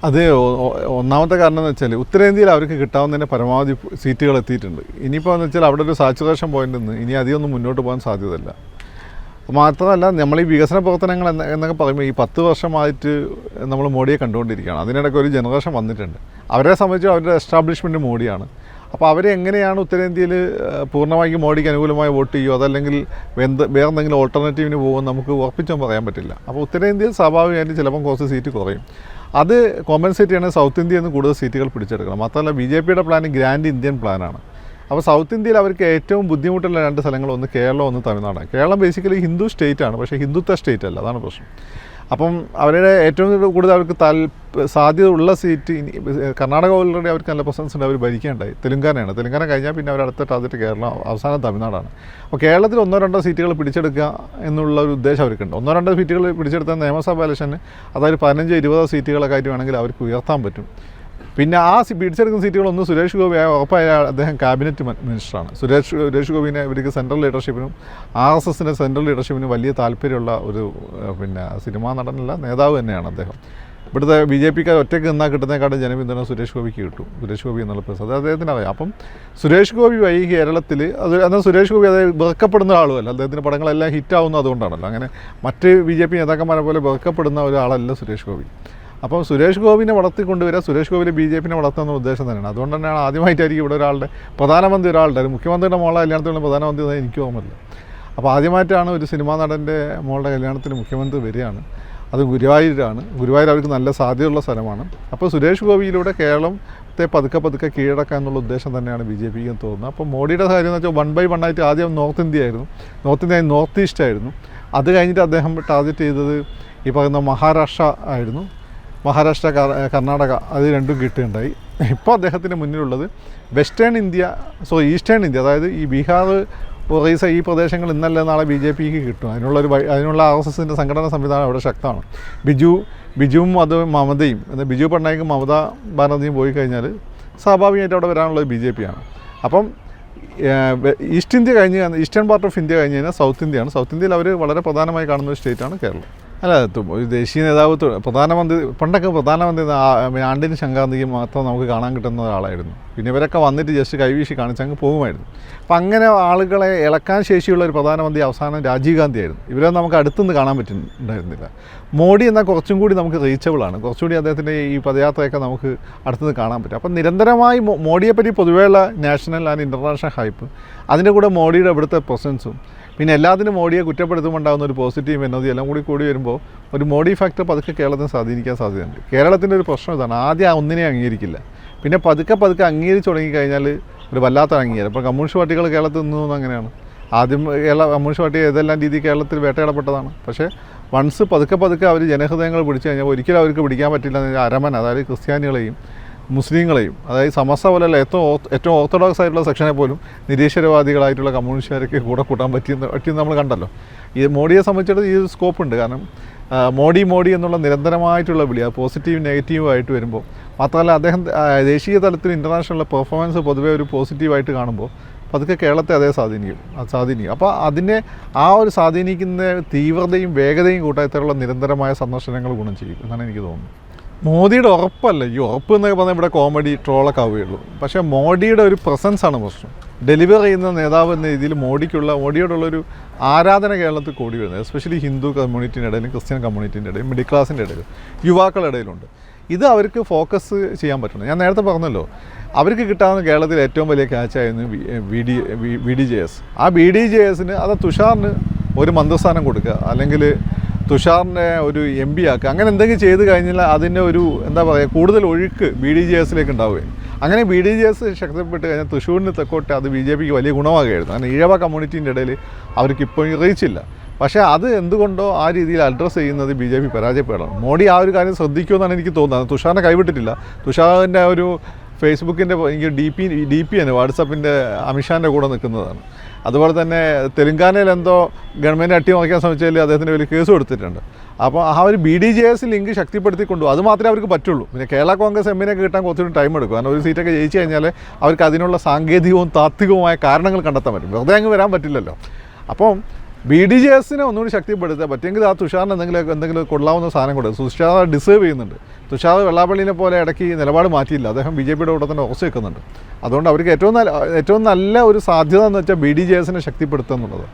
അത് ഒന്നാമത്തെ കാരണം എന്ന് വെച്ചാൽ ഉത്തരേന്ത്യയിൽ അവർക്ക് കിട്ടാവുന്നതിൻ്റെ പരമാവധി സീറ്റുകൾ എത്തിയിട്ടുണ്ട്. ഇനിയിപ്പോൾ എന്ന് വെച്ചാൽ അവിടെ ഒരു സാച്ചുറേഷൻ പോയിന്റ് നിന്ന് ഇനി അധികമൊന്നും മുന്നോട്ട് പോകാൻ സാധ്യതയില്ല. മാത്രമല്ല നമ്മൾ ഈ വികസന പ്രവർത്തനങ്ങൾ എന്നൊക്കെ പറയുമ്പോൾ ഈ 10 വർഷമായിട്ട് നമ്മൾ മോഡിയെ കണ്ടുകൊണ്ടിരിക്കുകയാണ്. അതിനിടയ്ക്ക് ഒരു ജനറേഷൻ വന്നിട്ടുണ്ട്. അവരെ സംബന്ധിച്ച് അവരുടെ എസ്റ്റാബ്ലിഷ്മെൻറ്റ് മോഡിയാണ്. അപ്പോൾ അവരെ എങ്ങനെയാണ് ഉത്തരേന്ത്യയിൽ പൂർണ്ണമായും മോഡിക്ക് അനുകൂലമായി വോട്ട് ചെയ്യുമോ അതല്ലെങ്കിൽ വേറെ എന്തെങ്കിലും ഓൾട്ടർനേറ്റീവിന് പോകുമെന്ന് നമുക്ക് ഉറപ്പിച്ചൊന്നും പറയാൻ പറ്റില്ല. അപ്പോൾ ഉത്തരേന്ത്യയിൽ സ്വാഭാവികമായിട്ടും ചിലപ്പം കുറച്ച് സീറ്റ് കുറയും. അത് കോമ്പൻസേറ്റ് ചെയ്യണമെങ്കിൽ സൗത്ത് ഇന്ത്യയിൽ നിന്ന് കൂടുതൽ സീറ്റുകൾ പിടിച്ചെടുക്കണം. മാത്രമല്ല BJPയുടെ പ്ലാൻ ഗ്രാൻഡ് ഇന്ത്യൻ പ്ലാനാണ്. അപ്പോൾ സൗത്ത് ഇന്ത്യയിൽ അവർക്ക് ഏറ്റവും ബുദ്ധിമുട്ടുള്ള 2 സ്ഥലങ്ങൾ, ഒന്ന് കേരളം, ഒന്ന് തമിഴ്നാടാണ്. കേരളം ബേസിക്കലി ഹിന്ദു സ്റ്റേറ്റാണ്, പക്ഷേ ഹിന്ദുത്വ സ്റ്റേറ്റ് അല്ല, അതാണ് പ്രശ്നം. അപ്പം അവരുടെ ഏറ്റവും കൂടുതൽ അവർക്ക് സാധ്യത ഉള്ള സീറ്റ് കർണാടക ഓൾറെഡി അവർക്ക് നല്ല പ്രസൻസ് ഉണ്ട്, അവർ ഭരിക്കേണ്ടായി. തെലുങ്കാന കഴിഞ്ഞാൽ പിന്നെ അവർ അടുത്ത ടാർഗറ്റ് കേരളം, അവസാനം തമിഴ്നാടാണ്. അപ്പോൾ കേരളത്തിൽ 1-2 സീറ്റുകൾ പിടിച്ചെടുക്കുക എന്നുള്ള ഒരു ഉദ്ദേശം അവർക്കുണ്ട്. 1-2 സീറ്റുകൾ പിടിച്ചെടുത്താൽ നിയമസഭാ ഇലക്ഷന് അതായത് 15-20 സീറ്റുകളൊക്കെ ആയിട്ട് വേണമെങ്കിൽ അവർക്ക് ഉയർത്താൻ പറ്റും. പിന്നെ ആ പിടിച്ചെടുക്കുന്ന സീറ്റുകളൊന്നും സുരേഷ് ഗോപി ഉറപ്പായ അദ്ദേഹം ക്യാബിനറ്റ് മിനിസ്റ്ററാണ്. സുരേഷ് ഗോപിനെ ഇവർക്ക് സെൻട്രൽ ലീഡർഷിപ്പിനും RSSൻ്റെ സെൻട്രൽ ലീഡർഷിപ്പിനും വലിയ താല്പര്യമുള്ള ഒരു സിനിമാ നടനല്ല, നേതാവ് തന്നെയാണ് അദ്ദേഹം. ഇവിടുത്തെ BJPക്കാർ ഒറ്റയ്ക്ക് നിന്നാൽ കിട്ടുന്നതിനെക്കാട്ടും ജനപിന്തുണ സുരേഷ് ഗോപിക്ക് കിട്ടും. സുരേഷ് ഗോപി എന്നുള്ള പ്രശ്നം അത് അദ്ദേഹത്തിന് അറിയാം. അപ്പം സുരേഷ് ഗോപി വഴി കേരളത്തിൽ എന്നാൽ സുരേഷ് ഗോപി അതായത് വെറുക്കപ്പെടുന്ന ആളുമല്ല. അദ്ദേഹത്തിൻ്റെ പടങ്ങളെല്ലാം ഹിറ്റാവുന്നത് അതുകൊണ്ടാണല്ലോ. അങ്ങനെ മറ്റ് BJP നേതാക്കന്മാരെ പോലെ വെറുക്കപ്പെടുന്ന ഒരാളല്ല സുരേഷ് ഗോപി. അപ്പോൾ സുരേഷ് ഗോപിനെ വളർത്തിക്കൊണ്ടുവരിക, സുരേഷ് ഗോപിനെ BJPനെ വളർത്തുന്ന ഉദ്ദേശം തന്നെയാണ്. അതുകൊണ്ട് തന്നെയാണ് ആദ്യമായിട്ടായിരിക്കും ഇവിടെ പ്രധാനമന്ത്രി ഒരാളുടെ മുഖ്യമന്ത്രിയുടെ മോളെ കല്യാണത്തിലുള്ള പ്രധാനമന്ത്രി എനിക്ക് ഓർമ്മയില്ല. അപ്പോൾ ആദ്യമായിട്ടാണ് ഒരു സിനിമാ നടൻ്റെ മോളുടെ കല്യാണത്തിന് മുഖ്യമന്ത്രി വരികയാണ്. അത് ഗുരുവായൂരാണ്. ഗുരുവായൂർ അവർക്ക് നല്ല സാധ്യതയുള്ള സ്ഥലമാണ്. അപ്പോൾ സുരേഷ് ഗോപിയിലൂടെ കേരളത്തെ പതുക്കെ കീഴടക്കുക എന്നുള്ള ഉദ്ദേശം തന്നെയാണ് BJPക്ക് തോന്നുന്നത്. അപ്പോൾ മോഡിയുടെ കാര്യം എന്ന് വെച്ചാൽ 1 by 1 ആയിട്ട് ആദ്യം നോർത്ത് ഇന്ത്യ നോർത്ത് ഈസ്റ്റ് ആയിരുന്നു. അത് കഴിഞ്ഞിട്ട് അദ്ദേഹം ടാർഗറ്റ് ചെയ്തത് ഈ പറയുന്ന മഹാരാഷ്ട്ര ആയിരുന്നു. മഹാരാഷ്ട്ര, കർണാടക, അത് രണ്ടും കിട്ടുകയുണ്ടായി. ഇപ്പോൾ അദ്ദേഹത്തിന് മുന്നിലുള്ളത് ഈസ്റ്റേൺ ഇന്ത്യ, അതായത് ഈ ബീഹാർ, ഒറീസ ഈ പ്രദേശങ്ങൾ ഇന്നല്ല നാളെ BJPക്ക് കിട്ടും. അതിനുള്ള RSSൻ്റെ സംഘടനാ സംവിധാനം അവിടെ ശക്തമാണ്. ബിജുവും മമതയും, ബിജു പട്നായിക്കും മമതാ ബാനർജിയും പോയി കഴിഞ്ഞാൽ സ്വാഭാവികമായിട്ട് അവിടെ വരാനുള്ളത് BJPയാണ്. അപ്പം ഈസ്റ്റേൺ പാർട്ട് ഓഫ് ഇന്ത്യ കഴിഞ്ഞ് കഴിഞ്ഞാൽ സൗത്ത് ഇന്ത്യയാണ്. സൗത്ത് ഇന്ത്യയിൽ അവർ വളരെ പ്രധാനമായി കാണുന്ന ഒരു സ്റ്റേറ്റാണ് കേരളം. അല്ല, ഒരു ദേശീയ നേതാവ്, പണ്ടൊക്കെ പ്രധാനമന്ത്രി ആണ്ടിന് സംക്രാന്തിക്ക് മാത്രം നമുക്ക് കാണാൻ കിട്ടുന്ന ഒരാളായിരുന്നു. പിന്നെ ഇവരൊക്കെ വന്നിട്ട് ജസ്റ്റ് കൈവീശി കാണിച്ചങ്ങ് പോകുമായിരുന്നു. അപ്പം അങ്ങനെ ആളുകളെ ഇളക്കാൻ ശേഷിയുള്ള ഒരു പ്രധാനമന്ത്രി അവസാനം രാജീവ് ഗാന്ധി ആയിരുന്നു. ഇവരെ നമുക്ക് അടുത്തുനിന്ന് കാണാൻ പറ്റുന്നുണ്ടായിരുന്നില്ല. മോഡി എന്നാൽ കുറച്ചും കൂടി നമുക്ക് റീച്ചബിളാണ്. കുറച്ചുകൂടി അദ്ദേഹത്തിൻ്റെ ഈ പദയാത്രയൊക്കെ നമുക്ക് അടുത്തുനിന്ന് കാണാൻ പറ്റും. അപ്പം നിരന്തരമായി മോഡിയെപ്പറ്റി പൊതുവെയുള്ള നാഷണൽ ആൻഡ് ഇൻ്റർനാഷണൽ ഹൈപ്പ്, അതിൻ്റെ കൂടെ മോഡിയുടെ ഇവിടുത്തെ പ്രസൻസും, പിന്നെ എല്ലാത്തിനും മോഡിയെ കുറ്റപ്പെടുത്തുമ്പോൾ ഉണ്ടാകുന്ന ഒരു പോസിറ്റീവ് എനർജി എല്ലാം കൂടി വരുമ്പോൾ ഒരു മോഡി ഫാക്ടർ പതുക്കെ കേരളത്തിന് സ്വാധീനിക്കാൻ സാധ്യതയുണ്ട്. കേരളത്തിൻ്റെ ഒരു പ്രശ്നം ഇതാണ്, ആദ്യം ഒന്നിനെ അംഗീകരിക്കില്ല, പിന്നെ പതുക്കെ അംഗീകരിച്ച് തുടങ്ങിക്കഴിഞ്ഞാൽ ഒരു വല്ലാത്ത അംഗീകാരം. ഇപ്പോൾ കമ്മ്യൂണിസ്റ്റ് പാർട്ടികൾ കേരളത്തിൽ നിന്നും അങ്ങനെയാണ്. ആദ്യം കമ്മ്യൂണിസ്റ്റ് പാർട്ടി ഏതെല്ലാം രീതി കേരളത്തിൽ വേട്ടയാടപ്പെട്ടതാണ്. പക്ഷേ വൺസ് പതുക്കെ അവർ ജനഹൃദയങ്ങൾ പിടിച്ചു കഴിഞ്ഞാൽ ഒരിക്കലും അവർക്ക് പിടിക്കാൻ പറ്റില്ല എന്ന് അരമന, അതായത് ക്രിസ്ത്യാനികളെയും മുസ്ലിങ്ങളെയും, അതായത് സമസ്ത പോലെയല്ല ഏറ്റവും ഓർത്തഡോക്സ് ആയിട്ടുള്ള സെക്ഷനെ പോലും നിരീശ്വരവാദികളായിട്ടുള്ള കമ്മ്യൂണിസ്റ്റുകാർക്ക് കൂടെ കൂട്ടാൻ പറ്റിയെന്ന് നമ്മൾ കണ്ടല്ലോ. ഈ മോഡിയെ സംബന്ധിച്ചിടത്തോളം ഈ സ്കോപ്പ് ഉണ്ട്. കാരണം മോഡി എന്നുള്ള നിരന്തരമായിട്ടുള്ള വിളി, അത് പോസിറ്റീവ് നെഗറ്റീവ് ആയിട്ട് വരുമ്പോൾ, മാത്രമല്ല അദ്ദേഹം ദേശീയ തലത്തിൽ ഇൻ്റർനാഷണൽ പെർഫോമൻസ് പൊതുവേ ഒരു പോസിറ്റീവായിട്ട് കാണുമ്പോൾ പതുക്കെ കേരളത്തെ അതേ സ്വാധീനിക്കും. അപ്പോൾ അതിനെ ഒരു സ്വാധീനിക്കുന്ന തീവ്രതയും വേഗതയും കൂട്ടായത്തിലുള്ള നിരന്തരമായ സന്ദർശനങ്ങൾ ഗുണം ചെയ്യും എന്നാണ് എനിക്ക് തോന്നുന്നത്. മോദിയുടെ ഉറപ്പല്ല, ഈ ഉറപ്പ് എന്നൊക്കെ പറഞ്ഞാൽ ഇവിടെ കോമഡി ട്രോളൊക്കെ ആവുകയുള്ളൂ. പക്ഷേ മോഡിയുടെ ഒരു പ്രസൻസാണ് പ്രശ്നം. ഡെലിവർ ചെയ്യുന്ന നേതാവ് എന്ന രീതിയിൽ മോഡിയോടുള്ളൊരു ആരാധന കേരളത്തിൽ കൂടി വരുന്നത്, എസ്പെഷ്യലി ഹിന്ദു കമ്മ്യൂണിറ്റീൻ്റെ ഇടയിലും ക്രിസ്ത്യൻ കമ്മ്യൂണിറ്റീൻ്റെ ഇടയിലും മിഡിൽ ക്ലാസിൻ്റെ ഇടയിലും യുവാക്കളുടെ ഇടയിലുണ്ട്. ഇത് അവർക്ക് ഫോക്കസ് ചെയ്യാൻ പറ്റണം. ഞാൻ നേരത്തെ പറഞ്ഞല്ലോ, അവർക്ക് കിട്ടാവുന്ന കേരളത്തിൽ ഏറ്റവും വലിയ ക്യാച്ചായിരുന്നു BDJS. ആ BDJSന് അത് തുഷാറിന് ഒരു മന്ത്രിസ്ഥാനം കൊടുക്കുക, അല്ലെങ്കിൽ തുഷാറിനെ ഒരു MP ആക്കുക, അങ്ങനെ എന്തെങ്കിലും ചെയ്ത് കഴിഞ്ഞാൽ അതിൻ്റെ ഒരു കൂടുതൽ ഒഴുക്ക് BDJSലേക്ക് ഉണ്ടാവുകയും അങ്ങനെ BDJS ശക്തിപ്പെട്ട് കഴിഞ്ഞാൽ തൃശ്ശൂരിന് തെക്കോട്ട് അത് BJPക്ക് വലിയ ഗുണമാകുമായിരുന്നു. കാരണം ഈഴവ കമ്മ്യൂണിറ്റീൻ്റെ ഇടയിൽ അവർക്ക് ഇപ്പോൾ റീച്ചില്ല. പക്ഷേ അത് എന്തുകൊണ്ടോ ആ രീതിയിൽ അഡ്രസ്സ് ചെയ്യുന്നത് BJP പരാജയപ്പെടണം. മോഡി ആ ഒരു കാര്യം ശ്രദ്ധിക്കുമെന്നാണ് എനിക്ക് തോന്നുന്നത്. തുഷാറിനെ കൈവിട്ടിട്ടില്ല. തുഷാറിൻ്റെ ഒരു ഫേസ്ബുക്കിൻ്റെ എനിക്ക് DP ആണ്, വാട്സപ്പിൻ്റെ അമിത്ഷാൻ്റെ കൂടെ നിൽക്കുന്നതാണ്. അതുപോലെ തന്നെ തെലുങ്കാനയിൽ എന്തോ ഗവൺമെൻറ് അട്ടിമറിക്കാൻ ശ്രമിച്ചതിൽ അദ്ദേഹത്തിന് വലിയ കേസ് കൊടുത്തിട്ടുണ്ട്. അപ്പോൾ ആ ഒരു BDJS ലിങ്ക് ശക്തിപ്പെടുത്തിക്കൊണ്ടു, അത് മാത്രമേ അവർക്ക് പറ്റുള്ളൂ. പിന്നെ കേരള കോൺഗ്രസ് എമ്മിനൊക്കെ കിട്ടാൻ കുറച്ചുകൂടി ടൈം എടുക്കും. കാരണം ഒരു സീറ്റൊക്കെ ജയിച്ചു കഴിഞ്ഞാൽ അവർക്ക് അതിനുള്ള സാങ്കേതികവും താത്വികവുമായ കാരണങ്ങൾ കണ്ടെത്താൻ പറ്റും. വെറുതെ അങ്ങ് വരാൻ പറ്റില്ലല്ലോ. അപ്പം BDJS ഒന്നുകൂടി ശക്തിപ്പെടുത്തുക, പറ്റുമെങ്കിൽ ആ തുഷാറിന് എന്തെങ്കിലും കൊള്ളാവുന്ന സാധനം കൊടുക്കുക. തുഷാർ ഡിസേർവ് ചെയ്യുന്നുണ്ട്. തുഷാർ വെള്ളാപ്പള്ളിനെ പോലെ ഇടയ്ക്ക് നിലപാട് മാറ്റിയില്ല, അദ്ദേഹം BJPയുടെ കൂടെ തന്നെ ഉറച്ചു വെക്കുന്നുണ്ട്. അതുകൊണ്ട് അവർക്ക് ഏറ്റവും നല്ല ഒരു സാധ്യത എന്ന് വെച്ചാൽ BDJS ശക്തിപ്പെടുത്തുക എന്നുള്ളത്.